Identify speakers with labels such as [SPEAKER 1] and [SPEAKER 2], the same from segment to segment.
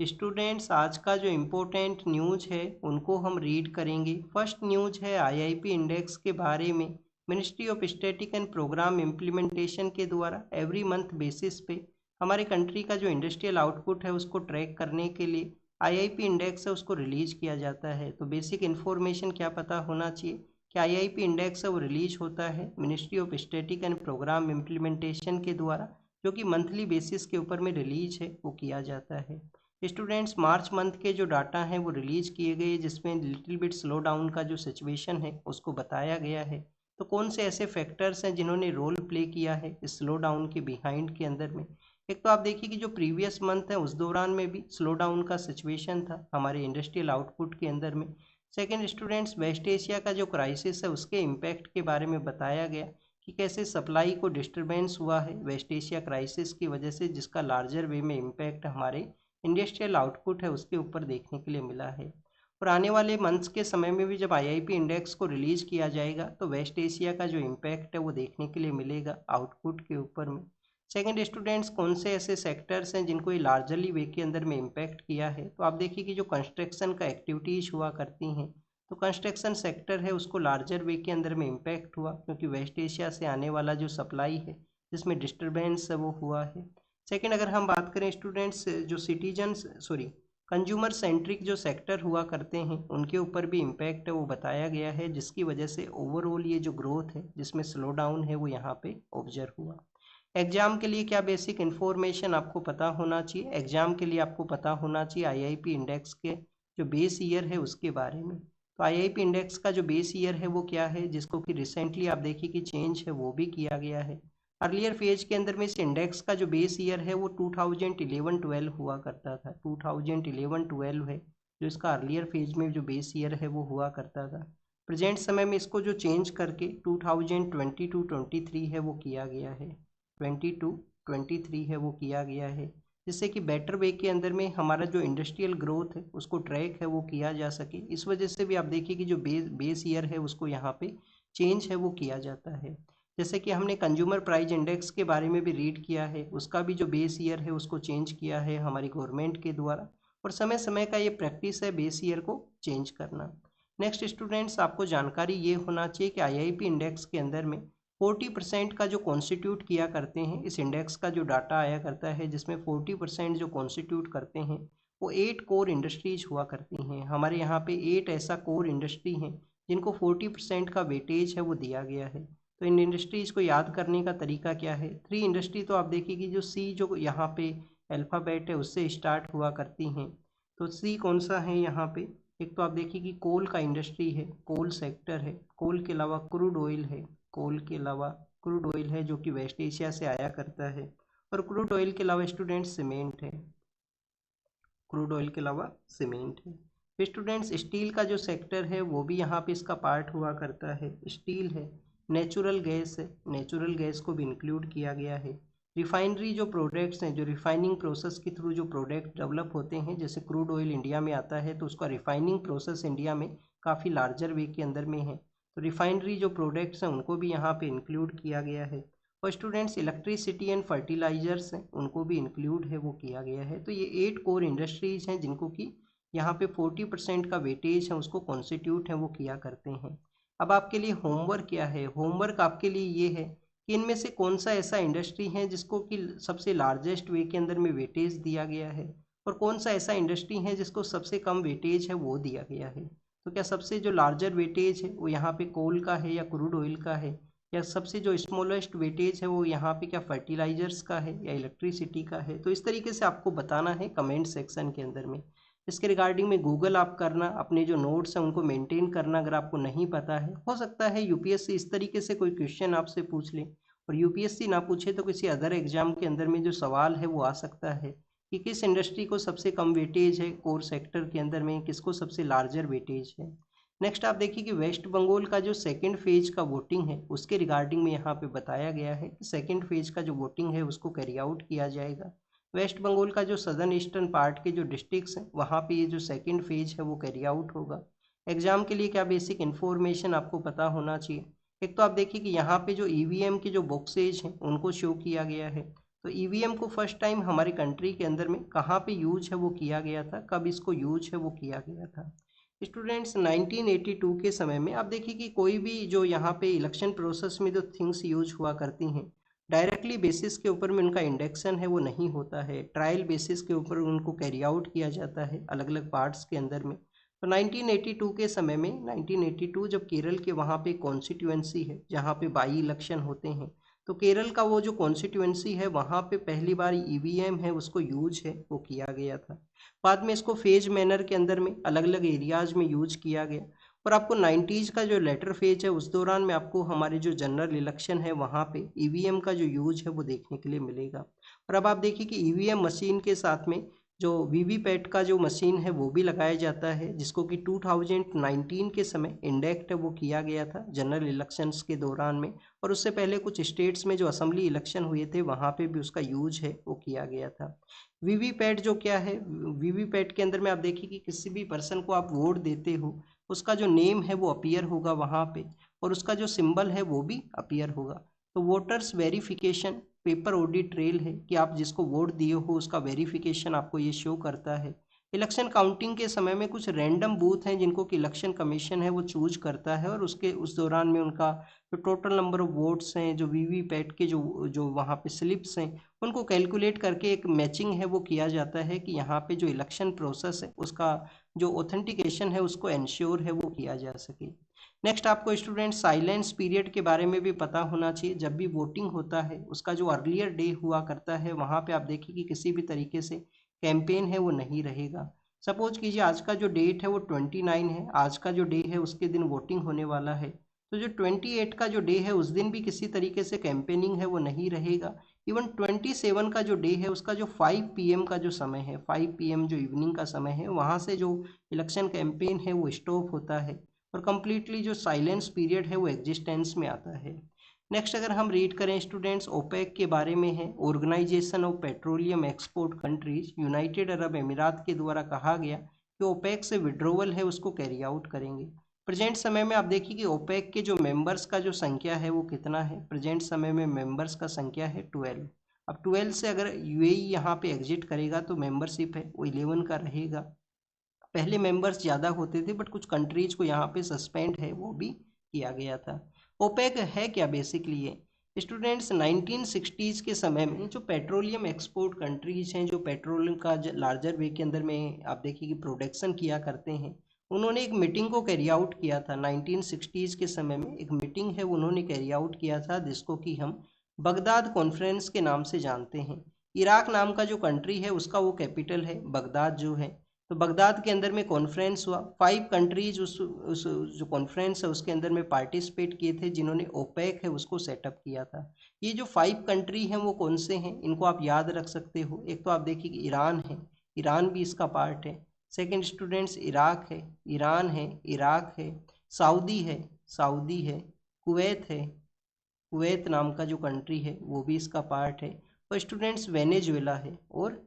[SPEAKER 1] Students, आज का जो इम्पोर्टेंट न्यूज है उनको हम रीड करेंगे। फर्स्ट न्यूज है आईआईपी इंडेक्स के बारे में। Ministry of static and program implementation के द्वारा एवरी मंथ बेसिस पे हमारे कंट्री का जो इंडस्ट्रियल आउटपुट है उसको ट्रैक करने के लिए आईआईपी इंडेक्स है उसको रिलीज किया जाता है। तो बेसिक इन्फॉर्मेशन क्या पता होना चाहिए कि आईआईपी इंडेक्स है वो रिलीज होता है ministry of static and program implementation के द्वारा, जो कि मंथली बेसिस के ऊपर में रिलीज है वो किया जाता है। स्टूडेंट्स, मार्च मंथ के जो डाटा हैं वो रिलीज किए गए जिसमें लिटिल बिट स्लो डाउन का जो सिचुएशन है उसको बताया गया है। तो कौन से ऐसे फैक्टर्स हैं जिन्होंने रोल प्ले किया है इस स्लो डाउन के बिहाइंड के अंदर में। एक तो आप देखिए कि जो प्रीवियस मंथ है उस दौरान में भी स्लो डाउन का सिचुएशन था हमारे इंडस्ट्रियल आउटपुट के अंदर में। सेकेंड स्टूडेंट्स, वेस्ट एशिया का जो क्राइसिस है उसके इम्पैक्ट के बारे में बताया गया कि कैसे सप्लाई को डिस्टरबेंस हुआ है वेस्ट एशिया क्राइसिस की वजह से, जिसका लार्जर वे में इम्पैक्ट हमारे इंडस्ट्रियल आउटपुट है उसके ऊपर देखने के लिए मिला है। और आने वाले मंथ्स के समय में भी जब आईआईपी इंडेक्स को रिलीज किया जाएगा तो वेस्ट एशिया का जो इम्पैक्ट है वो देखने के लिए मिलेगा आउटपुट के ऊपर में। सेकंड स्टूडेंट्स, कौन से ऐसे सेक्टर्स हैं जिनको ये लार्जरली वे के अंदर में इम्पैक्ट किया है। तो आप देखिए कि जो कंस्ट्रक्शन का एक्टिविटीज हुआ करती हैं तो कंस्ट्रक्शन सेक्टर है उसको लार्जर वे के अंदर में इम्पैक्ट हुआ क्योंकि वेस्ट एशिया से आने वाला जो सप्लाई है जिसमें डिस्टरबेंस है वो हुआ है। सेकंड, अगर हम बात करें स्टूडेंट्स, जो सिटीजन्स सॉरी कंज्यूमर सेंट्रिक जो सेक्टर हुआ करते हैं उनके ऊपर भी इम्पैक्ट है वो बताया गया है, जिसकी वजह से ओवरऑल ये जो ग्रोथ है जिसमें स्लो डाउन है वो यहाँ पे ऑब्जर्व हुआ। एग्जाम के लिए क्या बेसिक इन्फॉर्मेशन आपको पता होना चाहिए। एग्जाम के लिए आपको पता होना चाहिए आईआईपी इंडेक्स के जो बेस ईयर है उसके बारे में। तो आईआईपी इंडेक्स का जो बेस ईयर है वो क्या है, जिसको कि रिसेंटली आप देखिए कि चेंज है वो भी किया गया है। अर्लियर फेज के अंदर में इस इंडेक्स का जो बेस ईयर है वो 2011-12 हुआ करता था। 2011-12 है जो इसका अर्लियर फेज में जो बेस ईयर है वो हुआ करता था। प्रेजेंट समय में इसको जो चेंज करके 2022-23 है वो किया गया है। 22-23 है वो किया गया है, जिससे कि बेटर वे के अंदर में हमारा जो इंडस्ट्रियल ग्रोथ है उसको ट्रैक है वो किया जा सके। इस वजह से भी आप देखिए कि जो बेस ईयर है उसको यहाँ पे चेंज है वो किया जाता है। जैसे कि हमने कंज्यूमर प्राइस इंडेक्स के बारे में भी रीड किया है, उसका भी जो बेस ईयर है उसको चेंज किया है हमारी गवर्नमेंट के द्वारा, और समय समय का ये प्रैक्टिस है बेस ईयर को चेंज करना। नेक्स्ट स्टूडेंट्स, आपको जानकारी ये होना चाहिए कि आईआईपी इंडेक्स के अंदर में 40% का जो कॉन्स्टिट्यूट किया करते हैं, इस इंडेक्स का जो डाटा आया करता है जिसमें 40% जो कॉन्स्टिट्यूट करते हैं वो 8 कोर इंडस्ट्रीज हुआ करती हैं। हमारे यहाँ पे 8 ऐसा कोर इंडस्ट्री हैं जिनको 40% का वेटेज है वो दिया गया है। तो इन इंडस्ट्रीज को याद करने का तरीका क्या है। 3 इंडस्ट्री तो आप देखिए कि जो सी जो यहाँ पे अल्फ़ाबेट है उससे स्टार्ट हुआ करती हैं। तो सी कौन सा है यहाँ पे, एक तो आप देखिए कि कोल का इंडस्ट्री है, कोल सेक्टर है। कोल के अलावा क्रूड ऑयल है, कोल के अलावा क्रूड ऑयल है जो कि वेस्ट एशिया से आया करता है। और क्रूड ऑयल के अलावा स्टूडेंट सीमेंट है, क्रूड ऑयल के अलावा सीमेंट है। फिर स्टूडेंट्स, स्टील का जो सेक्टर है वो भी यहाँ पे इसका पार्ट हुआ करता है, स्टील है। नेचुरल गैस है, नेचुरल गैस को भी इंक्लूड किया गया है। रिफाइनरी जो प्रोडक्ट्स हैं, जो रिफाइनिंग प्रोसेस के थ्रू जो प्रोडक्ट डेवलप होते हैं, जैसे क्रूड ऑयल इंडिया में आता है तो उसका रिफाइनिंग प्रोसेस इंडिया में काफ़ी लार्जर वे के अंदर में है। तो रिफाइनरी जो प्रोडक्ट्स हैं उनको भी यहाँ पे इंक्लूड किया गया है। और स्टूडेंट्स, इलेक्ट्रिसिटी एंड फर्टिलाइजर्स हैं उनको भी इंक्लूड है वो किया गया है। तो ये 8 कोर इंडस्ट्रीज हैं जिनको कि यहाँ पे 40% का वेटेज है उसको कॉन्स्टिट्यूट है वो किया करते हैं। अब आपके लिए होमवर्क क्या है, होमवर्क आपके लिए ये है कि इनमें से कौन सा ऐसा इंडस्ट्री है जिसको कि सबसे लार्जेस्ट वे के अंदर में वेटेज दिया गया है, और कौन सा ऐसा इंडस्ट्री है जिसको सबसे कम वेटेज है वो दिया गया है। तो क्या सबसे जो लार्जर वेटेज है वो यहाँ पे कोल का है या क्रूड ऑयल का है, या सबसे जो स्मॉलेस्ट वेटेज है वो यहाँ पे क्या फर्टिलाइजर्स का है या इलेक्ट्रिसिटी का है। तो इस तरीके से आपको बताना है कमेंट सेक्शन के अंदर में। इसके रिगार्डिंग में गूगल आप करना, अपने जो नोट्स हैं उनको मेंटेन करना अगर आपको नहीं पता है। हो सकता है यूपीएससी इस तरीके से कोई क्वेश्चन आपसे पूछ ले, और यूपीएससी ना पूछे तो किसी अदर एग्जाम के अंदर में जो सवाल है वो आ सकता है कि किस इंडस्ट्री को सबसे कम वेटेज है कोर सेक्टर के अंदर में, किसको सबसे लार्जर वेटेज है। नेक्स्ट आप देखिए कि वेस्ट बंगाल का जो सेकंड फेज का वोटिंग है उसके रिगार्डिंग में यहाँ पे बताया गया है कि सेकंड फेज का जो वोटिंग है उसको कैरी आउट किया जाएगा। वेस्ट बंगाल का जो सदर्न ईस्टर्न पार्ट के जो डिस्ट्रिक्ट्स हैं वहाँ पे ये जो सेकंड फेज है वो कैरी आउट होगा। एग्जाम के लिए क्या बेसिक इन्फॉर्मेशन आपको पता होना चाहिए। एक तो आप देखिए कि यहाँ पे जो ईवीएम के जो बॉक्सेज हैं उनको शो किया गया है। तो ईवीएम को फर्स्ट टाइम हमारी कंट्री के अंदर में कहाँ पे यूज है वो किया गया था, कब इसको यूज है वो किया गया था। स्टूडेंट्स 1982 के समय में आप देखिए कि कोई भी जो यहाँ पे इलेक्शन प्रोसेस में जो थिंग्स यूज हुआ करती हैं, डायरेक्टली बेसिस के ऊपर में उनका इंडेक्शन है वो नहीं होता है, ट्रायल बेसिस के ऊपर उनको कैरी आउट किया जाता है अलग अलग पार्ट्स के अंदर में। तो 1982 के समय में 1982 जब केरल के वहाँ पे कॉन्स्टिट्यूएंसी है जहाँ पे बाई इलेक्शन होते हैं, तो केरल का वो जो कॉन्स्टिट्यूएंसी है वहाँ पे पहली बार ईवीएम है उसको यूज है वो किया गया था। बाद में इसको फेज मैनर के अंदर में अलग अलग एरियाज में यूज किया गया। और आपको 90s का जो लेटर फेज है उस दौरान में आपको हमारे जो जनरल इलेक्शन है वहाँ पे ईवीएम का जो यूज है वो देखने के लिए मिलेगा। और अब आप देखिए कि ईवीएम मशीन के साथ में जो वीवीपैट का जो मशीन है वो भी लगाया जाता है, जिसको कि 2019 के समय इंडेक्ट वो किया गया था जनरल इलेक्शंस के दौरान में। और उससे पहले कुछ स्टेट्स में जो असेंबली इलेक्शन हुए थे वहाँ पे भी उसका यूज है वो किया गया था। वीवीपैट जो क्या है, वीवीपैट के अंदर में आप देखिए कि किसी भी पर्सन को आप वोट देते हो उसका जो नेम है वो अपीयर होगा वहाँ पे, और उसका जो सिंबल है वो भी अपीयर होगा। तो voters verification paper audit trail है कि आप जिसको वोट दिए हो उसका वेरिफिकेशन आपको ये शो करता है। इलेक्शन काउंटिंग के समय में कुछ रैंडम बूथ हैं जिनको कि इलेक्शन कमीशन है वो चूज करता है, और उसके उस दौरान में उनका जो टोटल नंबर ऑफ वोट्स हैं, जो वीवीपैट के जो जो वहाँ पे स्लिप्स हैं, उनको कैलकुलेट करके एक मैचिंग है वो किया जाता है कि यहाँ पे जो इलेक्शन प्रोसेस है उसका जो ऑथेंटिकेशन है उसको इंश्योर है वो किया जा सके। नेक्स्ट आपको स्टूडेंट साइलेंस पीरियड के बारे में भी पता होना चाहिए। जब भी वोटिंग होता है उसका जो अर्लियर डे हुआ करता है वहाँ पे आप देखिए कि किसी भी तरीके से कैंपेन है वो नहीं रहेगा। सपोज कीजिए आज का जो डेट है वो 29 है, आज का जो डे है उसके दिन वोटिंग होने वाला है, तो जो 28 का जो डे है उस दिन भी किसी तरीके से कैंपेनिंग है वो नहीं रहेगा। इवन 27 का जो डे है उसका जो 5 PM का जो समय है, 5 PM जो इवनिंग का समय है, वहाँ से जो इलेक्शन कैंपेन है वो स्टॉप होता है और कम्प्लीटली जो साइलेंस पीरियड है वो एग्जिस्टेंस में आता है। नेक्स्ट अगर हम रीड करें स्टूडेंट्स ओपेक के बारे में है, organization of petroleum export countries, United Arab Emirates के द्वारा कहा गया कि ओपेक से विड्रोवल है उसको कैरी आउट करेंगे। प्रेजेंट समय में आप देखिए कि ओपेक के जो मेंबर्स का जो संख्या है वो कितना है, प्रेजेंट समय में मेंबर्स का संख्या है 12। अब 12 से अगर यूएई यहाँ पे एग्जिट करेगा तो मेंबरशिप है वो 11 का रहेगा। पहले मेंबर्स ज़्यादा होते थे बट कुछ कंट्रीज को यहाँ पे सस्पेंड है वो भी किया गया था। ओपेक है क्या बेसिकली ये स्टूडेंट्स, 1960s के समय में जो पेट्रोलियम एक्सपोर्ट कंट्रीज हैं जो पेट्रोलियम का लार्जर वे के अंदर में आप देखिए कि प्रोडक्शन किया करते हैं, उन्होंने एक मीटिंग को कैरी आउट किया था 1960s के समय में। एक मीटिंग है उन्होंने कैरी आउट किया था जिसको कि हम बगदाद कॉन्फ्रेंस के नाम से जानते हैं। इराक नाम का जो कंट्री है उसका वो कैपिटल है बगदाद जो है। तो बगदाद के अंदर में कॉन्फ्रेंस हुआ, 5 कंट्रीज उस जो कॉन्फ्रेंस है उसके अंदर में पार्टिसिपेट किए थे जिन्होंने ओपेक है उसको सेटअप किया था। ये जो 5 कंट्री हैं वो कौन से हैं इनको आप याद रख सकते हो। एक तो आप देखिए कि ईरान है, ईरान भी इसका पार्ट है। सेकंड स्टूडेंट्स इराक है, ईरान है, इराक है, सऊदी है, सऊदी है, कुवैत है, कुवैत नाम का जो कंट्री है वो भी इसका पार्ट है, और स्टूडेंट्स वेनेजुएला है और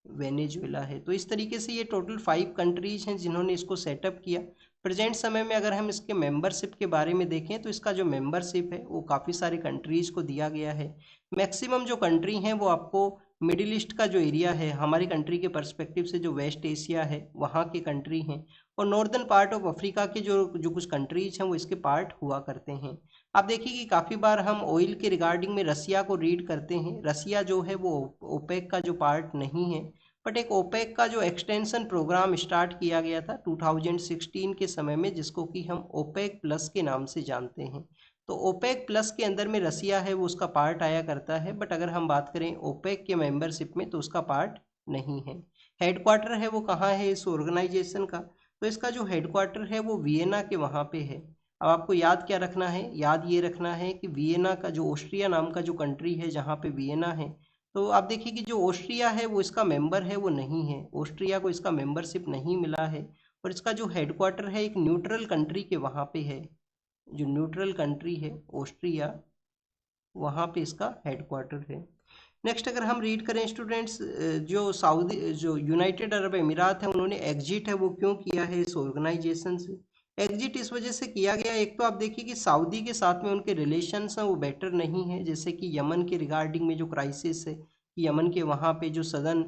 [SPEAKER 1] वेनेजुएला है। तो इस तरीके से ये टोटल 5 कंट्रीज हैं जिन्होंने इसको सेटअप किया। प्रेजेंट समय में अगर हम इसके मेंबरशिप के बारे में देखें तो इसका जो मेंबरशिप है वो काफ़ी सारे कंट्रीज को दिया गया है। मैक्सिमम जो कंट्री हैं वो आपको मिडिल ईस्ट का जो एरिया है हमारी कंट्री के पर्सपेक्टिव से जो वेस्ट एशिया है वहाँ के कंट्री हैं, और नॉर्दर्न पार्ट ऑफ अफ्रीका के जो जो कुछ कंट्रीज हैं वो इसके पार्ट हुआ करते हैं। आप देखिए कि काफ़ी बार हम ऑयल के रिगार्डिंग में रसिया को रीड करते हैं, रसिया जो है वो ओपेक का जो पार्ट नहीं है, बट एक ओपेक का जो एक्सटेंशन प्रोग्राम स्टार्ट किया गया था 2016 के समय में जिसको कि हम ओपेक प्लस के नाम से जानते हैं। तो ओपेक प्लस के अंदर में रसिया है वो उसका पार्ट आया करता है, बट अगर हम बात करें ओपेक के मेंबरशिप में तो उसका पार्ट नहीं है। हेडक्वार्टर है वो कहाँ है इस ऑर्गेनाइजेशन का, तो इसका जो हेडक्वार्टर है वो वियना के वहाँ पे है। अब आपको याद क्या रखना है, याद ये रखना है कि वियना का जो ऑस्ट्रिया नाम का जो कंट्री है जहाँ पे वियना है, तो आप देखिए कि जो ऑस्ट्रिया है वो इसका मेंबर है वो नहीं है, ऑस्ट्रिया को इसका मेंबरशिप नहीं मिला है। और इसका जो हेडक्वार्टर है एक न्यूट्रल कंट्री के वहाँ पे है, जो न्यूट्रल कंट्री है ऑस्ट्रिया वहाँ पे इसका हेडक्वार्टर है। नेक्स्ट अगर हम रीड करें स्टूडेंट्स, जो सऊदी जो यूनाइटेड अरब अमीरात है उन्होंने एग्जिट है वो क्यों किया है इस ऑर्गेनाइजेशन से। एग्जिट इस वजह से किया गया, एक तो आप देखिए कि सऊदी के साथ में उनके रिलेशंस हैं वो बेटर नहीं है, जैसे कि यमन के रिगार्डिंग में जो क्राइसिस है कि यमन के वहाँ पे जो सदर्न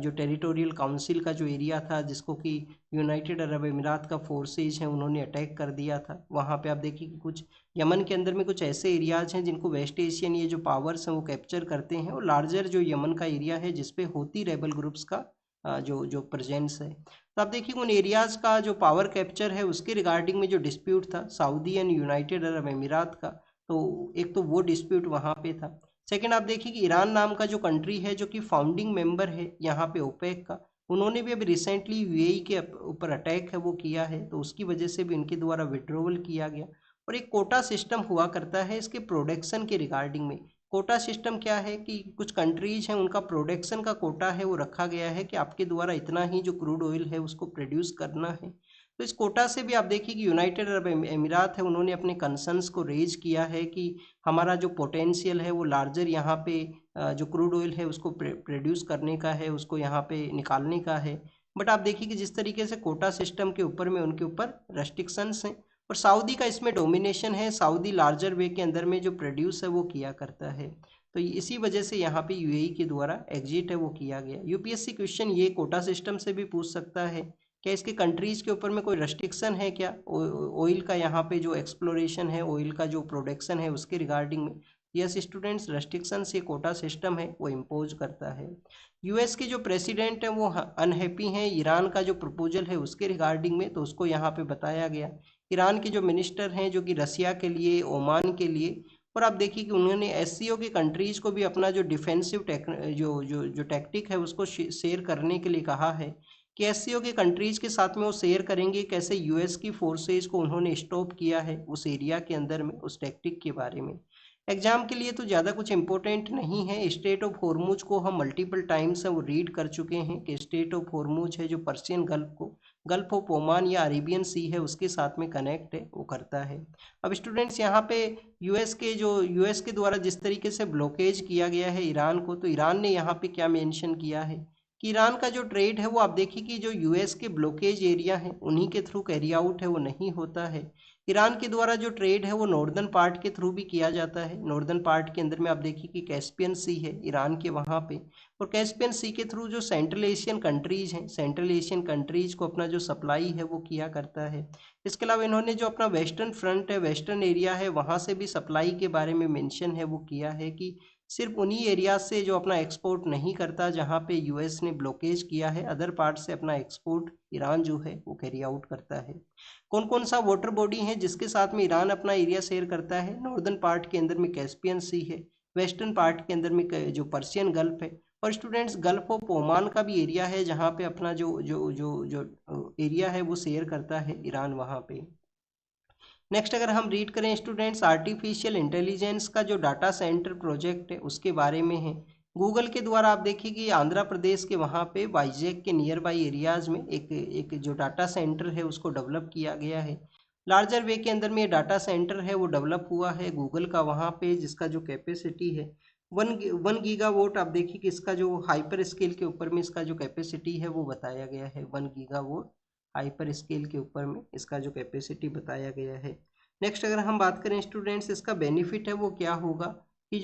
[SPEAKER 1] जो टेरिटोरियल काउंसिल का जो एरिया था, जिसको कि यूनाइटेड अरब अमीरात का फोर्सेज है उन्होंने अटैक कर दिया था, वहाँ पे आप देखिए कि कुछ यमन के अंदर में कुछ ऐसे एरियाज हैं जिनको वेस्ट एशियन ये जो पावर्स हैं वो कैप्चर करते हैं, और लार्जर जो यमन का एरिया है जिसपे होती रेबल ग्रुप्स का जो जो प्रेजेंस है। तो आप देखिए उन एरियाज़ का जो पावर कैप्चर है उसके रिगार्डिंग में जो डिस्प्यूट था सऊदी एंड यूनाइटेड अरब अमीरात का, तो एक तो वो डिस्प्यूट वहाँ पे था। सेकंड आप देखिए कि ईरान नाम का जो कंट्री है जो कि फाउंडिंग मेंबर है यहाँ पे ओपेक का, उन्होंने भी अभी रिसेंटली यूएई के ऊपर अटैक है वो किया है, तो उसकी वजह से भी इनके द्वारा विड्रोवल किया गया। और एक कोटा सिस्टम हुआ करता है इसके प्रोडक्शन के रिगार्डिंग में। कोटा सिस्टम क्या है कि कुछ कंट्रीज हैं उनका प्रोडक्शन का कोटा है वो रखा गया है कि आपके द्वारा इतना ही जो क्रूड ऑयल है उसको प्रोड्यूस करना है। तो इस कोटा से भी आप देखिए कि यूनाइटेड अरब अमीरात है उन्होंने अपने कंसर्न्स को रेज किया है कि हमारा जो पोटेंशियल है वो लार्जर यहाँ पे जो क्रूड ऑयल है उसको प्रोड्यूस करने का है, उसको यहाँ पे निकालने का है। बट आप देखिए कि जिस तरीके से कोटा सिस्टम के ऊपर में उनके ऊपर रेस्ट्रिक्शंस हैं, और सऊदी का इसमें डोमिनेशन है, सऊदी लार्जर वे के अंदर में जो प्रोड्यूस है वो किया करता है। तो इसी वजह से यहाँ पे यूएई के द्वारा एग्जिट है वो किया गया। यूपीएससी क्वेश्चन ये कोटा सिस्टम से भी पूछ सकता है, क्या इसके कंट्रीज़ के ऊपर में कोई रेस्ट्रिक्शन है क्या ऑयल का, यहाँ पे जो एक्सप्लोरेशन है ऑयल का जो प्रोडक्शन है उसके रिगार्डिंग में। यस स्टूडेंट्स, रेस्ट्रिक्शंस ये कोटा सिस्टम है वो इम्पोज करता है। यूएस के जो प्रेसिडेंट हैं वो अनहैप्पी हैं ईरान का जो प्रपोजल है उसके रिगार्डिंग में, तो उसको यहाँ पे बताया गया। ईरान के जो मिनिस्टर हैं जो कि रसिया के लिए, ओमान के लिए, और आप देखिए कि उन्होंने एससीओ के कंट्रीज़ को भी अपना जो डिफेंसिव जो टैक्टिक है उसको शेयर करने के लिए कहा है कि एससीओ के कंट्रीज़ के साथ में वो शेयर करेंगे कैसे यूएस की फोर्सेज को उन्होंने स्टॉप किया है उस एरिया के अंदर में, उस टैक्टिक के बारे में। एग्जाम के लिए तो ज़्यादा कुछ इंपॉर्टेंट नहीं है। स्टेट ऑफ हॉर्मुज को हम मल्टीपल टाइम्स वो रीड कर चुके हैं कि स्टेट ऑफ हॉर्मुज है जो पर्शियन गल्फ को गल्फ ऑफ ओमान या अरेबियन सी है उसके साथ में कनेक्ट है वो करता है। अब स्टूडेंट्स यहाँ पे यूएस के द्वारा जिस तरीके से ब्लॉकेज किया गया है ईरान को, तो ईरान ने यहाँ पे क्या मेंशन किया है कि ईरान का जो ट्रेड है वो आप देखिए कि जो यूएस के ब्लॉकेज एरिया है उन्हीं के थ्रू कैरी आउट है वो नहीं होता है। ईरान के द्वारा जो ट्रेड है वो नॉर्दर्न पार्ट के थ्रू भी किया जाता है। नॉर्दर्न पार्ट के अंदर में आप देखिए कि कैस्पियन सी है ईरान के वहाँ पे, और कैस्पियन सी के थ्रू जो सेंट्रल एशियन कंट्रीज हैं, सेंट्रल एशियन कंट्रीज को अपना जो सप्लाई है वो किया करता है। इसके अलावा इन्होंने जो अपना वेस्टर्न फ्रंट है, वेस्टर्न एरिया है, वहाँ से भी सप्लाई के बारे में मेंशन है वो किया है कि सिर्फ उन्हीं एरिया से जो अपना एक्सपोर्ट नहीं करता जहाँ पे यूएस ने ब्लॉकेज किया है, अदर पार्ट से अपना एक्सपोर्ट ईरान जो है वो कैरी आउट करता है। कौन कौन सा वाटर बॉडी है जिसके साथ में ईरान अपना एरिया शेयर करता है? नॉर्दर्न पार्ट के अंदर में कैस्पियन सी है, वेस्टर्न पार्ट के अंदर में जो पर्शियन गल्फ है, और स्टूडेंट्स गल्फ ऑफ ओमान का भी एरिया है जहाँ पे अपना जो जो जो जो एरिया है वो शेयर करता है ईरान वहाँ पे। नेक्स्ट अगर हम रीड करें स्टूडेंट्स, आर्टिफिशियल इंटेलिजेंस का जो डाटा सेंटर प्रोजेक्ट है उसके बारे में है। गूगल के द्वारा आप देखिए कि आंध्र प्रदेश के वहाँ पे वाइजैक के नियर बाई एरियाज़ में एक जो डाटा सेंटर है उसको डेवलप किया गया है। लार्जर वे के अंदर में ये डाटा सेंटर है वो डेवलप हुआ है गूगल का वहाँ पे, जिसका जो कैपेसिटी है 1 गीगावाट। आप देखिए कि इसका जो हाइपर स्केल के ऊपर में इसका जो कैपेसिटी है वो बताया गया है 1 गीगावाट। हाइपर स्केल के ऊपर में इसका जो कैपेसिटी बताया गया है। नेक्स्ट अगर हम बात करें स्टूडेंट्स, इसका बेनिफिट है वो क्या होगा कि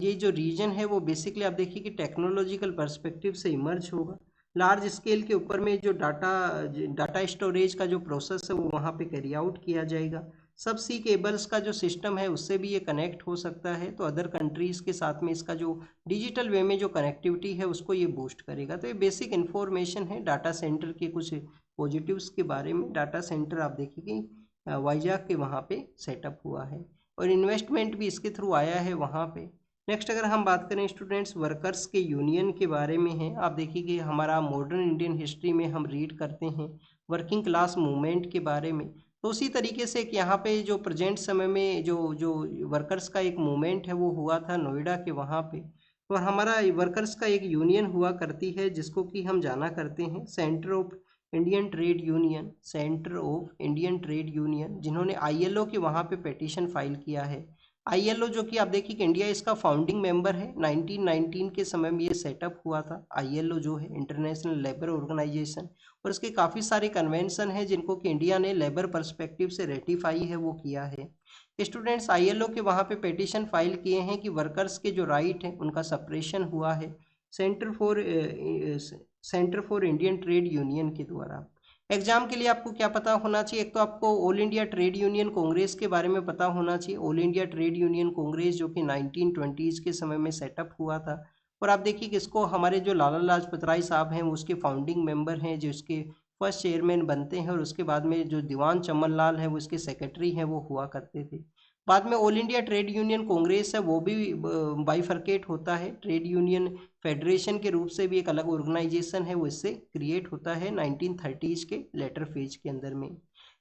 [SPEAKER 1] ये जो रीजन है वो बेसिकली आप देखिए कि टेक्नोलॉजिकल पर्सपेक्टिव से इमर्ज होगा। लार्ज स्केल के ऊपर में जो डाटा स्टोरेज का जो प्रोसेस है वो वहाँ पे कैरी आउट किया जाएगा। सब सी केबल्स का जो सिस्टम है उससे भी ये कनेक्ट हो सकता है, तो अदर कंट्रीज़ के साथ में इसका जो डिजिटल वे में जो कनेक्टिविटी है उसको ये बूस्ट करेगा। तो ये बेसिक इन्फॉर्मेशन है डाटा सेंटर के कुछ पॉजिटिव्स के बारे में। डाटा सेंटर आप देखिए कि वाइजैक के वहाँ पे सेटअप हुआ है और इन्वेस्टमेंट भी इसके थ्रू आया है वहाँ पे। नेक्स्ट अगर हम बात करें स्टूडेंट्स, वर्कर्स के यूनियन के बारे में है। आप देखिए कि हमारा मॉडर्न इंडियन हिस्ट्री में हम रीड करते हैं वर्किंग क्लास मूवमेंट के बारे में, तो उसी तरीके से एक यहाँ पे जो प्रेजेंट समय में जो जो वर्कर्स का एक मूवमेंट है वो हुआ था नोएडा के वहाँ पे। और हमारा वर्कर्स का एक यूनियन हुआ करती है जिसको कि हम जाना करते हैं centre of Indian trade union, centre of Indian trade union, जिन्होंने आईएलओ के वहाँ पे पिटीशन फाइल किया है। आईएलओ जो कि आप देखिए कि इंडिया इसका फाउंडिंग मेंबर है, 1919 के समय में ये सेटअप हुआ था आईएलओ जो है इंटरनेशनल लेबर ऑर्गेनाइजेशन, और इसके काफ़ी सारे कन्वेंशन हैं जिनको कि इंडिया ने लेबर पर्सपेक्टिव से रेटिफाई है वो किया है। स्टूडेंट्स आईएलओ के वहाँ पे पिटीशन फाइल किए हैं कि वर्कर्स के जो राइट हैं उनका सप्रेशन हुआ है, centre for Indian trade union के द्वारा। एग्जाम के लिए आपको क्या पता होना चाहिए? एक तो आपको all India trade union Congress के बारे में पता होना चाहिए। All India trade union Congress जो कि 1920s के समय में सेटअप हुआ था। और आप देखिए कि इसको हमारे जो लाला लाजपत राय साहब हैं वो उसके फाउंडिंग मेंबर हैं, जो इसके फर्स्ट चेयरमैन बनते हैं। और उसके बाद में जो दीवान चमन लाल है वो इसके सेक्रेटरी हैं, वो हुआ करते थे। बाद में all India trade union Congress है वो भी बाइफरकेट होता है। ट्रेड यूनियन फेडरेशन के रूप से भी एक अलग ऑर्गेनाइजेशन है, वो इससे क्रिएट होता है 1930s के लेटर फेज के अंदर में।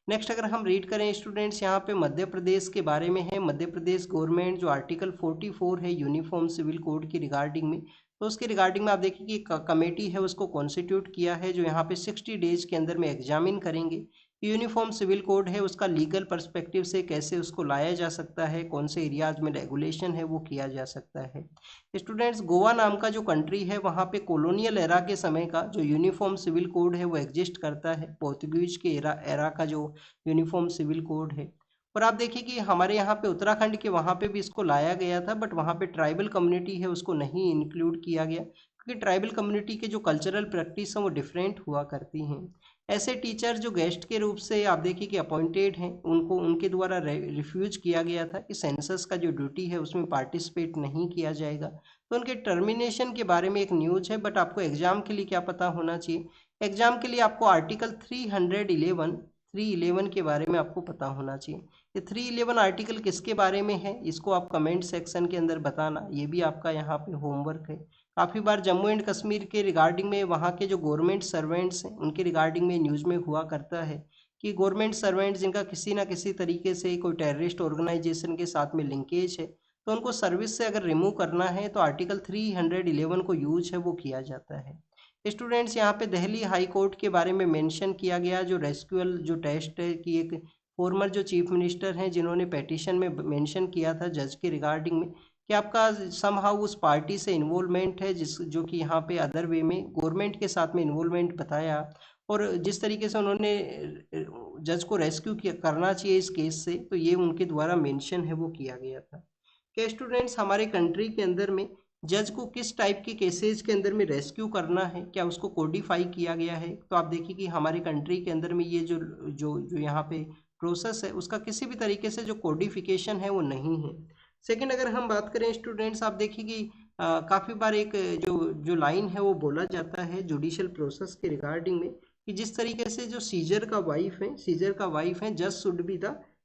[SPEAKER 1] नेक्स्ट अगर हम रीड करें स्टूडेंट्स, यहाँ पे मध्य प्रदेश के बारे में है। मध्य प्रदेश गवर्नमेंट जो आर्टिकल 44 है यूनिफॉर्म सिविल कोड की रिगार्डिंग में, तो उसके रिगार्डिंग में आप देखिए कि कमेटी है उसको कॉन्स्टिट्यूट किया है, जो यहाँ पे 60 डेज के अंदर में एग्जामिन करेंगे। यूनिफॉर्म सिविल कोड है उसका लीगल पर्सपेक्टिव से कैसे उसको लाया जा सकता है, कौन से एरियाज में रेगुलेशन है वो किया जा सकता है। स्टूडेंट्स, गोवा नाम का जो कंट्री है वहाँ पे कॉलोनियल एरा के समय का जो यूनिफॉर्म सिविल कोड है वो एग्जिस्ट करता है। पोर्तुगीज के एरा का जो यूनिफॉर्म सिविल कोड है। और आप देखिए कि हमारे यहाँ पे उत्तराखंड के वहाँ पे भी इसको लाया गया था, बट वहाँ पे ट्राइबल कम्युनिटी है उसको नहीं इंक्लूड किया गया, क्योंकि ट्राइबल कम्युनिटी के जो कल्चरल प्रैक्टिस हैं वो डिफरेंट हुआ करती हैं। ऐसे टीचर जो गेस्ट के रूप से आप देखिए कि अपॉइंटेड हैं, उनको उनके द्वारा रिफ्यूज किया गया था कि सेंसस का जो ड्यूटी है उसमें पार्टिसिपेट नहीं किया जाएगा। तो उनके टर्मिनेशन के बारे में एक न्यूज़ है। बट आपको एग्जाम के लिए क्या पता होना चाहिए? एग्जाम के लिए आपको आर्टिकल 311 के बारे में आपको पता होना चाहिए। ये 311 आर्टिकल किसके बारे में है, इसको आप कमेंट सेक्शन के अंदर बताना, ये भी आपका यहाँ पे होमवर्क है। काफ़ी बार जम्मू एंड कश्मीर के रिगार्डिंग में वहाँ के जो गवर्नमेंट सर्वेंट्स हैं उनके रिगार्डिंग में न्यूज़ में हुआ करता है कि गवर्नमेंट सर्वेंट्स जिनका किसी ना किसी तरीके से कोई टेररिस्ट ऑर्गेनाइजेशन के साथ में लिंकेज है, तो उनको सर्विस से अगर रिमूव करना है तो आर्टिकल 311 को यूज है वो किया जाता है। स्टूडेंट्स, यहाँ पे दिल्ली हाई कोर्ट के बारे में मेंशन किया गया, जो रेस्क्यूअल जो टेस्ट है कि एक फॉर्मर जो चीफ मिनिस्टर हैं जिन्होंने पेटिशन में मेंशन किया था जज के रिगार्डिंग में कि आपका समहाउ उस पार्टी से इन्वॉल्वमेंट है जिस जो कि यहाँ पे अदर वे में गवर्नमेंट के साथ में इन्वॉल्वमेंट बताया, और जिस तरीके से उन्होंने जज को रेस्क्यू करना चाहिए इस केस से, तो ये उनके द्वारा मेंशन है वो किया गया था। क्या स्टूडेंट्स, हमारे कंट्री के अंदर में जज को किस टाइप के केसेस के अंदर में रेस्क्यू करना है, क्या उसको कोडिफाई किया गया है? तो आप देखिए कि हमारे कंट्री के अंदर में ये जो जो जो यहाँ पे प्रोसेस है उसका किसी भी तरीके से जो कोडिफिकेशन है वो नहीं है। सेकंड, अगर हम बात करें स्टूडेंट्स, आप देखिए कि काफ़ी बार एक जो जो लाइन है वो बोला जाता है जुडिशियल प्रोसेस के रिगार्डिंग में कि जिस तरीके से जो सीजर का वाइफ है जज should be the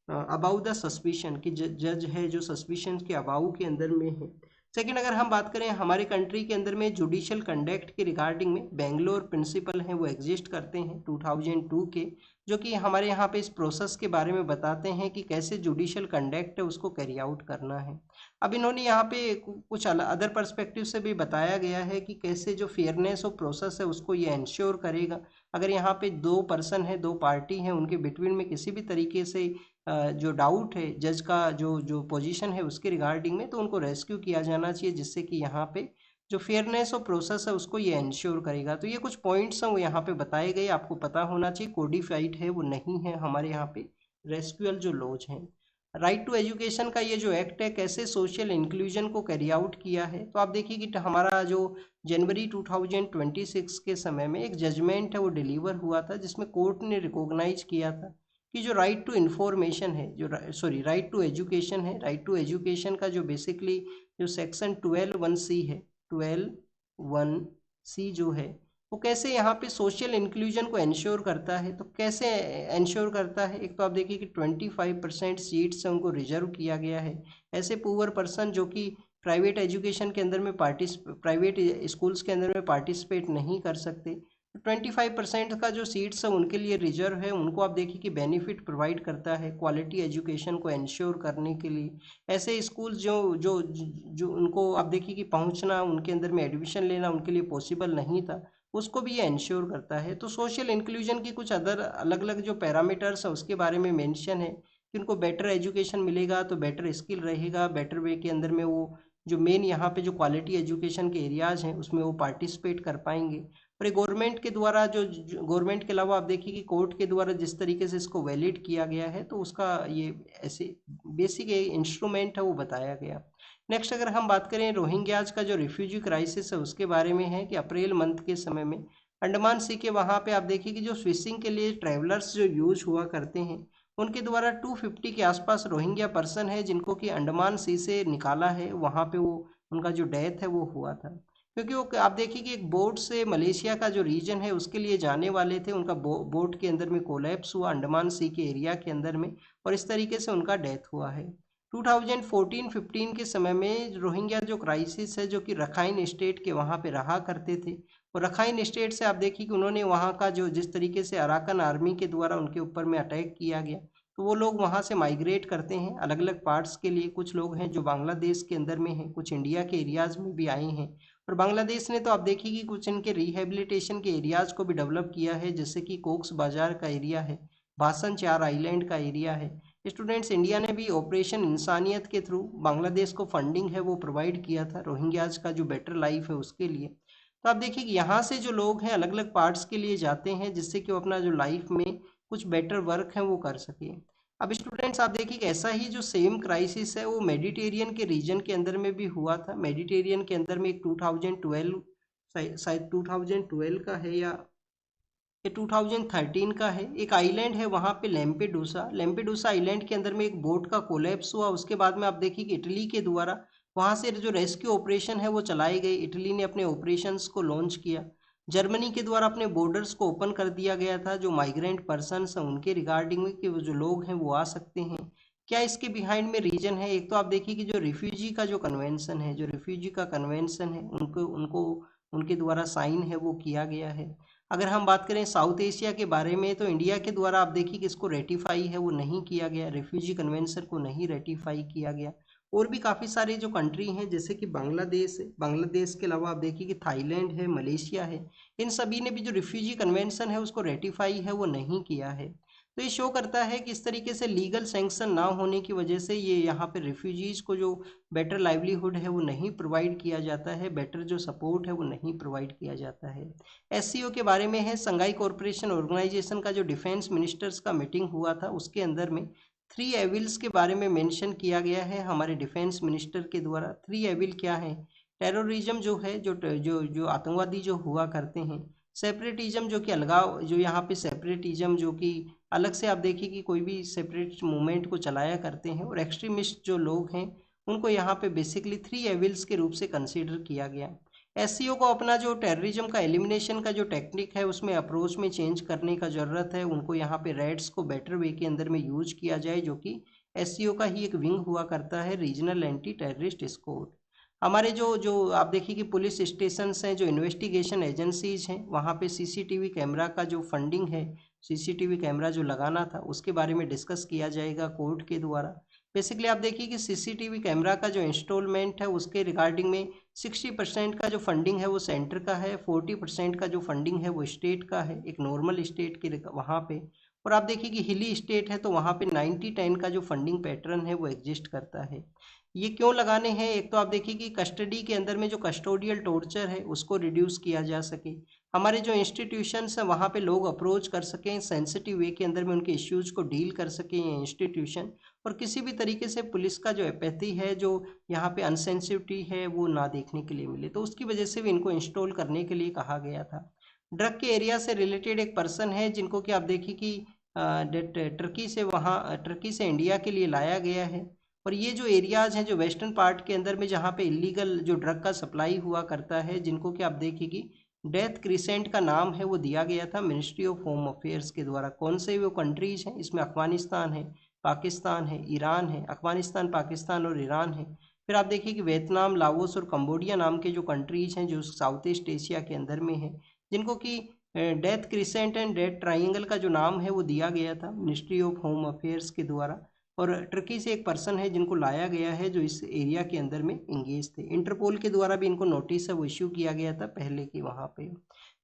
[SPEAKER 1] above the suspicion, कि जज है जो सस्पिशन के अबाउ के अंदर में है। सेकंड, अगर हम बात करें हमारे कंट्री के अंदर में जुडिशियल कंडक्ट के रिगार्डिंग में बेंगलोर प्रिंसिपल हैं वो एग्जिस्ट करते हैं 2002 के, जो कि हमारे यहाँ पे इस प्रोसेस के बारे में बताते हैं कि कैसे जुडिशियल कंडक्ट है उसको कैरी आउट करना है। अब इन्होंने यहाँ पे कुछ अदर पर्सपेक्टिव से भी बताया गया है कि कैसे जो फेयरनेस ऑफ प्रोसेस है उसको ये इंश्योर करेगा। अगर यहाँ पे दो पर्सन है, दो पार्टी हैं, उनके बिटवीन में किसी भी तरीके से जो डाउट है जज का जो जो पोजीशन है उसके रिगार्डिंग में, तो उनको रेस्क्यू किया जाना चाहिए, जिससे कि यहाँ पे जो फेयरनेस ऑफ प्रोसेस है उसको ये इंश्योर करेगा। तो ये कुछ पॉइंट्स हैं वो यहाँ पे बताए गए, आपको पता होना चाहिए। कोडिफाइड है वो नहीं है हमारे यहाँ पे रेस्क्यूअल जो लॉज हैं। राइट टू एजुकेशन का ये जो एक्ट है कैसे सोशल इंक्लूजन को कैरी आउट किया है, तो आप देखिए कि हमारा जो जनवरी 2026 के समय में एक जजमेंट है वो डिलीवर हुआ था, जिसमें कोर्ट ने रिकॉग्नाइज किया था कि जो राइट टू इन्फॉर्मेशन है, जो राइट टू एजुकेशन है, राइट टू एजुकेशन का जो बेसिकली जो सेक्शन 12(1)(c) है, 12(1)(c) जो है वो कैसे यहाँ पे सोशल इंक्लूजन को इंश्योर करता है। तो कैसे इंश्योर करता है? एक तो आप देखिए कि 25% सीट्स उनको रिजर्व किया गया है। ऐसे पुअर पर्सन जो कि प्राइवेट एजुकेशन के अंदर में प्राइवेट स्कूल्स के अंदर में पार्टिसिपेट नहीं कर सकते, 25% का जो सीट्स है उनके लिए रिजर्व है। उनको आप देखिए कि बेनिफिट प्रोवाइड करता है क्वालिटी एजुकेशन को इंश्योर करने के लिए। ऐसे स्कूल जो उनको आप देखिए कि पहुंचना, उनके अंदर में एडमिशन लेना उनके लिए पॉसिबल नहीं था, उसको भी ये इंश्योर करता है। तो सोशल इंक्लूजन की कुछ अदर अलग अलग जो पैरामीटर्स है उसके बारे में मेंशन है कि उनको बेटर एजुकेशन मिलेगा तो बेटर स्किल रहेगा, बेटर वे के अंदर में वो जो मेन यहाँ पे जो क्वालिटी एजुकेशन के एरियाज हैं उसमें वो पार्टिसिपेट कर पाएंगे। और ये गवर्नमेंट के द्वारा जो गवर्नमेंट के अलावा आप देखिए कि कोर्ट के द्वारा जिस तरीके से इसको वैलिड किया गया है, तो उसका ये ऐसे बेसिक इंस्ट्रूमेंट है वो बताया गया। नेक्स्ट अगर हम बात करें रोहिंग्याज का जो रिफ्यूजी क्राइसिस है उसके बारे में है कि अप्रैल मंथ के समय में अंडमान सी के वहाँ पे आप देखिए कि जो फिशिंग के लिए ट्रैवलर्स जो यूज हुआ करते हैं उनके द्वारा 250 के आसपास रोहिंग्या पर्सन है जिनको कि अंडमान सी से निकाला है, वहाँ पे वो उनका जो डेथ है वो हुआ था क्योंकि वो आप देखिए कि एक बोट से मलेशिया का जो रीजन है उसके लिए जाने वाले थे, उनका बोट के अंदर में कोलैप्स हुआ अंडमान सी के एरिया के अंदर में और इस तरीके से उनका डेथ हुआ है। 2014-15 के समय में रोहिंग्या जो क्राइसिस है जो कि रखाइन स्टेट के वहाँ पे रहा करते थे और रखाइन स्टेट से आप देखिए कि उन्होंने वहाँ का जो जिस तरीके से अराकन आर्मी के द्वारा उनके ऊपर में अटैक किया गया तो वो लोग वहाँ से माइग्रेट करते हैं अलग अलग पार्ट्स के लिए। कुछ लोग हैं जो बांग्लादेश के अंदर में हैं, कुछ इंडिया के एरियाज में भी आए हैं और बांग्लादेश ने तो आप देखिए कि कुछ इनके रिहेबिलिटेशन के एरियाज को भी डेवलप किया है जैसे कि कोक्स बाजार का एरिया है, भाषण चार आइलैंड का एरिया है। स्टूडेंट्स, इंडिया ने भी ऑपरेशन इंसानियत के थ्रू बांग्लादेश को फंडिंग है वो प्रोवाइड किया था रोहिंग्याज का जो बेटर लाइफ है उसके लिए। तो आप देखिए कि यहाँ से जो लोग हैं अलग अलग पार्ट्स के लिए जाते हैं जिससे कि वो अपना जो लाइफ में कुछ बेटर वर्क है वो कर सके। अब स्टूडेंट्स आप देखिए कि ऐसा ही जो सेम क्राइसिस है वो मेडिटेरियन के रीजन के अंदर में भी हुआ था। मेडिटेरियन के अंदर में एक 2012 शायद 2012 का है या ये 2013 का है, एक आइलैंड है वहाँ पे लेम्पेडूसा आइलैंड के अंदर में एक बोट का कोलैप्स हुआ। उसके बाद में आप देखिए कि इटली के द्वारा वहाँ से जो रेस्क्यू ऑपरेशन है वो चलाए गए, इटली ने अपने ऑपरेशंस को लॉन्च किया। जर्मनी के द्वारा अपने बॉर्डर्स को ओपन कर दिया गया था जो माइग्रेंट पर्सनस हैं उनके रिगार्डिंग में कि वो जो लोग हैं वो आ सकते हैं। क्या इसके बिहाइंड में रीजन है? एक तो आप देखिए कि जो रिफ्यूजी का जो कन्वेंशन है, जो रिफ्यूजी का कन्वेंशन है उनको उनको उनके द्वारा साइन है वो किया गया है। अगर हम बात करें साउथ एशिया के बारे में तो इंडिया के द्वारा आप देखिए कि इसको रेटिफाई है वो नहीं किया गया, रिफ्यूजी कन्वेंशन को नहीं रेटिफाई किया गया। और भी काफ़ी सारे जो कंट्री हैं जैसे कि बांग्लादेश है, बांग्लादेश के अलावा आप देखिए कि थाईलैंड है, मलेशिया है, इन सभी ने भी जो रिफ्यूजी कन्वेंशन है उसको रेटिफाई है वो नहीं किया है। तो ये शो करता है कि इस तरीके से लीगल सैंक्शन ना होने की वजह से ये यहाँ पे रिफ्यूजीज़ को जो बेटर लाइवलीहुड है वो नहीं प्रोवाइड किया जाता है, बेटर जो सपोर्ट है वो नहीं प्रोवाइड किया जाता है। एससीओ के बारे में है, संघाई कॉरपोरेशन ऑर्गेनाइजेशन का जो डिफेंस मिनिस्टर्स का मीटिंग हुआ था उसके अंदर में 3 एविल्स के बारे में मेंशन किया गया है हमारे डिफेंस मिनिस्टर के द्वारा। 3 एविल क्या है? टेररिज्म जो है, जो जो जो आतंकवादी जो हुआ करते हैं, सेपरेटिज्म जो कि अलगाव, जो यहाँ पे सेपरेटिज्म जो कि अलग से आप देखिए कि कोई भी सेपरेट मूवमेंट को चलाया करते हैं, और एक्सट्रीमिस्ट जो लोग हैं उनको यहाँ पे बेसिकली 3 एविल्स के रूप से कंसीडर किया गया। एससीओ को अपना जो टेररिज्म का एलिमिनेशन का जो टेक्निक है उसमें अप्रोच में चेंज करने का ज़रूरत है। उनको यहाँ पे रेड्स को बेटर वे के अंदर में यूज किया जाए जो कि एससीओ का ही एक विंग हुआ करता है, रीजनल एंटी टेररिस्ट स्क्वाड। हमारे जो जो आप देखिए कि पुलिस स्टेशन हैं, जो इन्वेस्टिगेशन एजेंसीज हैं, वहाँ पे सीसीटीवी कैमरा का जो फंडिंग है, सीसीटीवी कैमरा जो लगाना था उसके बारे में डिस्कस किया जाएगा कोर्ट के द्वारा। बेसिकली आप देखिए कि सीसीटीवी कैमरा का जो इंस्टॉलमेंट है उसके रिगार्डिंग में 60% का जो फंडिंग है वो सेंटर का है, 40% का जो फंडिंग है वो स्टेट का है, एक नॉर्मल स्टेट के वहाँ पे। और आप देखिए कि हिली स्टेट है तो वहाँ पे 90-10 का जो फंडिंग पैटर्न है वो एग्जिस्ट करता है। ये क्यों लगाने हैं? एक तो आप देखिए कि कस्टडी के अंदर में जो कस्टोडियल टॉर्चर है उसको रिड्यूस किया जा सके, हमारे जो इंस्टीट्यूशंस हैं वहाँ पे लोग अप्रोच कर सकें, सेंसिटिव वे के अंदर में उनके इश्यूज़ को डील कर सकें ये इंस्टीट्यूशन, और किसी भी तरीके से पुलिस का जो एपैथी है, जो यहाँ पे अनसेंसिटिविटी है वो ना देखने के लिए मिले, तो उसकी वजह से भी इनको इंस्टॉल करने के लिए कहा गया था। ड्रग के एरिया से रिलेटेड एक पर्सन है जिनको कि आप देखिए कि टर्की से इंडिया के लिए लाया गया है, और ये जो एरियाज हैं जो वेस्टर्न पार्ट के अंदर में जहाँ पे इलीगल जो ड्रग का सप्लाई हुआ करता है, जिनको कि आप देखिए कि डेथ क्रिसेंट का नाम है वो दिया गया था मिनिस्ट्री ऑफ होम अफेयर्स के द्वारा। कौन से वो कंट्रीज हैं? इसमें अफगानिस्तान है, पाकिस्तान है, ईरान है, अफगानिस्तान, पाकिस्तान और ईरान है। फिर आप देखिए कि वियतनाम, लाओस और कंबोडिया नाम के जो कंट्रीज हैं जो साउथ ईस्ट एशिया के अंदर में हैं, जिनको कि death crescent and death triangle का जो नाम है वो दिया गया था मिनिस्ट्री ऑफ होम अफेयर्स के द्वारा। और टर्की से एक पर्सन है जिनको लाया गया है जो इस एरिया के अंदर में इंगेज थे। इंटरपोल के द्वारा भी इनको नोटिस है वो इश्यू किया गया था पहले की वहाँ पे।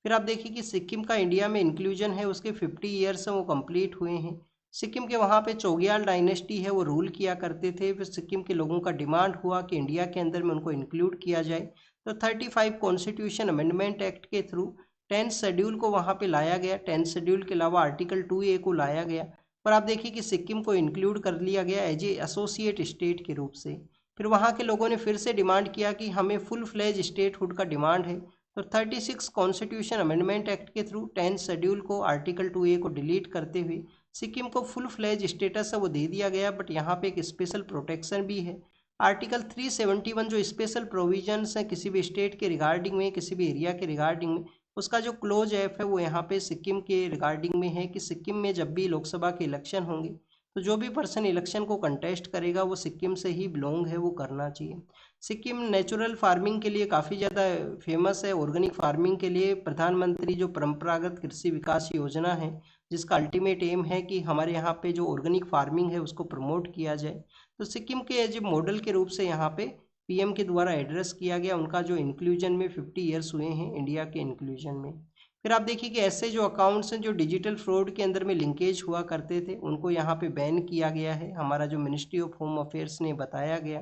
[SPEAKER 1] फिर आप देखिए कि सिक्किम का इंडिया में इंक्लूजन है, उसके 50 ईयर्स हैं वो कंप्लीट हुए हैं। सिक्किम के वहाँ पे चोग्याल डायनेस्टी है वो रूल किया करते थे। फिर सिक्किम के लोगों का डिमांड हुआ कि इंडिया के अंदर में उनको इंक्लूड किया जाए, तो 35 कॉन्स्टिट्यूशन अमेंडमेंट एक्ट के थ्रू 10th शेड्यूल को वहाँ पे लाया गया। 10th शेड्यूल के अलावा आर्टिकल 2A को लाया गया, पर आप देखिए कि सिक्किम को इंक्लूड कर लिया गया एज ए एसोसिएट स्टेट के रूप से। फिर वहाँ के लोगों ने फिर से डिमांड किया कि हमें फुल फ्लेज स्टेटहुड का डिमांड है। तो 36 कॉन्स्टिट्यूशन अमेंडमेंट एक्ट के थ्रू 10 शेड्यूल को आर्टिकल 2A को डिलीट करते हुए सिक्किम को फुल फ्लेज स्टेटस है वो दे दिया गया। बट यहाँ पे एक स्पेशल प्रोटेक्शन भी है। आर्टिकल 371 जो स्पेशल प्रोविजंस हैं किसी भी स्टेट के रिगार्डिंग में, किसी भी एरिया के रिगार्डिंग में, उसका जो क्लोज एफ है वो यहाँ पे सिक्किम के रिगार्डिंग में है कि सिक्किम में जब भी लोकसभा के इलेक्शन होंगे तो जो भी पर्सन इलेक्शन को कंटेस्ट करेगा वो सिक्किम से ही बिलोंग है, वो करना चाहिए। सिक्किम नेचुरल फार्मिंग के लिए काफ़ी ज़्यादा फेमस है। ऑर्गेनिक फार्मिंग के लिए प्रधानमंत्री जो परंपरागत कृषि विकास योजना है, जिसका अल्टीमेट एम है कि हमारे यहाँ पे जो ऑर्गेनिक फार्मिंग है उसको प्रमोट किया जाए। तो सिक्किम के एज मॉडल के रूप से यहाँ पे पीएम के द्वारा एड्रेस किया गया। उनका जो इंक्लूजन में 50 ईयर्स हुए हैं इंडिया के इंक्लूजन में। फिर आप देखिए कि ऐसे जो अकाउंट्स हैं जो डिजिटल फ्रॉड के अंदर में लिंकेज हुआ करते थे उनको यहाँ पे बैन किया गया है। हमारा जो मिनिस्ट्री ऑफ होम अफेयर्स ने बताया गया।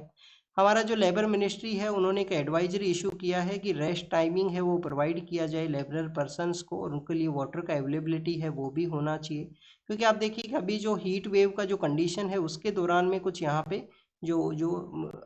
[SPEAKER 1] हमारा जो लेबर मिनिस्ट्री है उन्होंने एक एडवाइजरी इशू किया है कि रेस्ट टाइमिंग है वो प्रोवाइड किया जाए लेबरर पर्सनस को, और उनके लिए वाटर का अवेलेबिलिटी है वो भी होना चाहिए। क्योंकि आप देखिए कि अभी जो हीट वेव का जो कंडीशन है उसके दौरान में कुछ यहाँ पे जो जो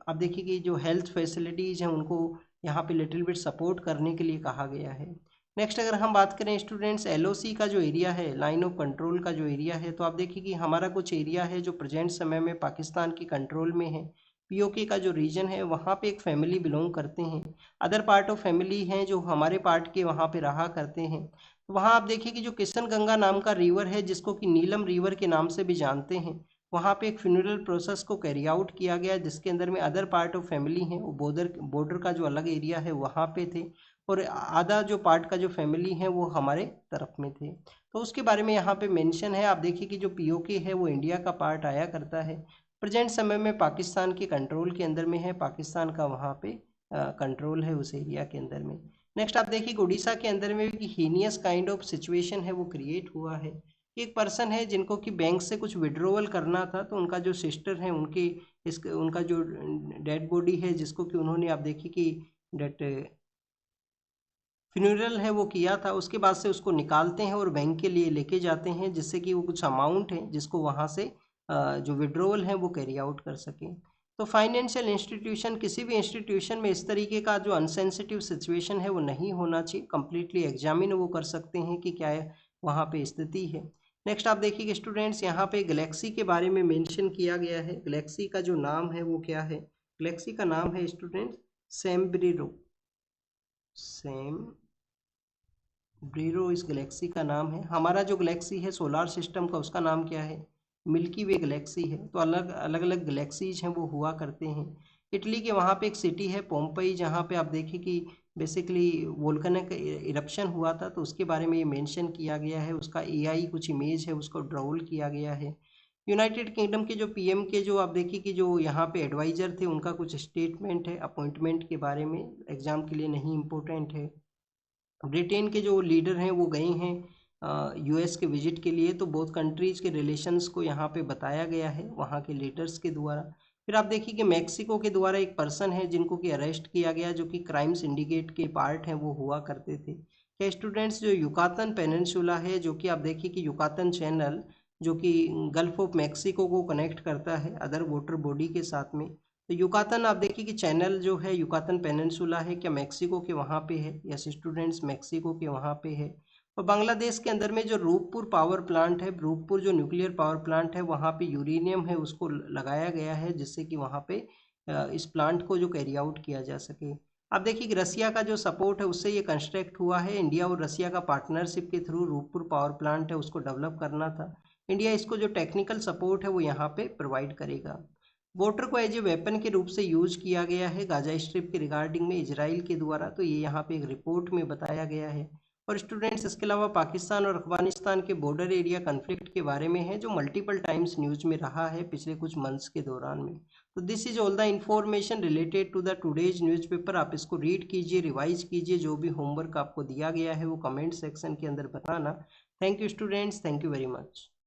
[SPEAKER 1] आप देखिए कि जो हेल्थ फैसिलिटीज़ हैं उनको यहाँ पे लिटिल बिट सपोर्ट करने के लिए कहा गया है। नेक्स्ट अगर हम बात करें स्टूडेंट्स एलओसी का जो एरिया है, लाइन ऑफ कंट्रोल का जो एरिया है, तो आप देखिए कि हमारा कुछ एरिया है जो प्रेजेंट समय में पाकिस्तान की कंट्रोल में है। पीओके का जो रीजन है वहाँ पे एक फैमिली बिलोंग करते हैं। अदर पार्ट ऑफ फैमिली हैं जो हमारे पार्ट के वहाँ पे रहा करते हैं। तो वहाँ आप देखिए कि जो किशन गंगा नाम का रिवर है जिसको कि नीलम रिवर के नाम से भी जानते हैं, वहाँ पे एक फ्यूनरल प्रोसेस को कैरी आउट किया गया जिसके अंदर में अदर पार्ट ऑफ फैमिली हैं वो बॉर्डर का जो अलग एरिया है वहाँ पे थे, और आधा जो पार्ट का जो फैमिली है वो हमारे तरफ में थे। तो उसके बारे में यहाँ पे मेंशन है। आप देखिए कि जो पीओके है वो इंडिया का पार्ट आया करता है, प्रेजेंट समय में पाकिस्तान के कंट्रोल के अंदर में है, पाकिस्तान का वहाँ पे कंट्रोल है उस एरिया के अंदर में। नेक्स्ट आप देखिए उड़ीसा के अंदर में भी हीनियस काइंड ऑफ सिचुएशन है वो क्रिएट हुआ है। एक पर्सन है जिनको कि बैंक से कुछ विड्रॉवल करना था, तो उनका जो सिस्टर है उनकी उनका जो डेड बॉडी है जिसको कि उन्होंने आप देखिए कि डेट फ्यूनरल है वो किया था, उसके बाद से उसको निकालते हैं और बैंक के लिए लेके जाते हैं जिससे कि वो कुछ अमाउंट है जिसको वहाँ से जो विड्रॉवल है वो कैरी आउट कर सकें। तो फाइनेंशियल इंस्टीट्यूशन, किसी भी इंस्टीट्यूशन में इस तरीके का जो अनसेंसिटिव सिचुएशन है वो नहीं होना चाहिए। कंप्लीटली एग्जामिन वो कर सकते हैं कि क्या है वहाँ पे स्थिति है। नेक्स्ट आप देखिए स्टूडेंट्स यहाँ पे गैलेक्सी के बारे में मेंशन किया गया है। गैलेक्सी का जो नाम है वो क्या है? गैलेक्सी का नाम है स्टूडेंट्स सैम्ब्रिरो। ब्रीरो इस गैलेक्सी का नाम है। हमारा जो गैलेक्सी है सोलार सिस्टम का उसका नाम क्या है? मिल्की वे गैलेक्सी है। तो अलग अलग अलग गैलेक्सीज हैं वो हुआ करते हैं। इटली के वहाँ पे एक सिटी है पोम्पई, जहाँ पे आप देखिए कि बेसिकली वोल्केनिक इरप्शन हुआ था, तो उसके बारे में ये मेंशन किया गया है। उसका एआई कुछ इमेज है उसको ड्रॉल किया गया है। यूनाइटेड किंगडम के जो पीएम के जो आप देखिए कि जो यहाँ पे एडवाइज़र थे उनका कुछ स्टेटमेंट है अपॉइंटमेंट के बारे में, एग्जाम के लिए नहीं इम्पोर्टेंट है। ब्रिटेन के जो लीडर हैं वो गए हैं यूएस के विजिट के लिए, तो बोथ कंट्रीज़ के रिलेशंस को यहाँ पे बताया गया है वहाँ के लीडर्स के द्वारा। फिर आप देखिए कि मैक्सिको के द्वारा एक पर्सन है जिनको कि अरेस्ट किया गया जो कि क्राइम सिंडिकेट के पार्ट हैं वो हुआ करते थे। क्या स्टूडेंट्स जो युकातन पेनिनसुला है, जो कि आप देखिए कि युकातन चैनल जो कि गल्फ ऑफ मैक्सिको को कनेक्ट करता है अदर वाटर बॉडी के साथ में, तो युकातन आप देखिए कि चैनल जो है युकातन पेनिनसुला है, क्या मैक्सिको के वहाँ पे है? यस स्टूडेंट्स, मैक्सिको के वहाँ पे है। और बांग्लादेश के अंदर में जो रूपपुर पावर प्लांट है, रूपपुर जो न्यूक्लियर पावर प्लांट है वहाँ पे यूरेनियम है उसको लगाया गया है जिससे कि वहाँ पे इस प्लांट को जो कैरी आउट किया जा सके। आप देखिए कि रसिया का जो सपोर्ट है उससे ये कंस्ट्रक्ट हुआ है। इंडिया और रसिया का पार्टनरशिप के थ्रू रूपपुर पावर प्लांट है उसको डेवलप करना था। इंडिया इसको जो टेक्निकल सपोर्ट है वो यहाँ पे प्रोवाइड करेगा। वाटर को एज ए वेपन के रूप से यूज किया गया है गाजा स्ट्रिप के रिगार्डिंग में इजराइल के द्वारा, तो ये यहाँ पे एक रिपोर्ट में बताया गया है। और स्टूडेंट्स इसके अलावा पाकिस्तान और अफगानिस्तान के बॉर्डर एरिया कन्फ्लिक्ट के बारे में है जो मल्टीपल टाइम्स न्यूज में रहा है पिछले कुछ मंथ्स के दौरान में। तो this is all the information related to the today's newspaper. आप इसको रीड कीजिए, रिवाइज कीजिए, जो भी होमवर्क आपको दिया गया है वो कमेंट सेक्शन के अंदर बताना। Thank you students, thank you very much.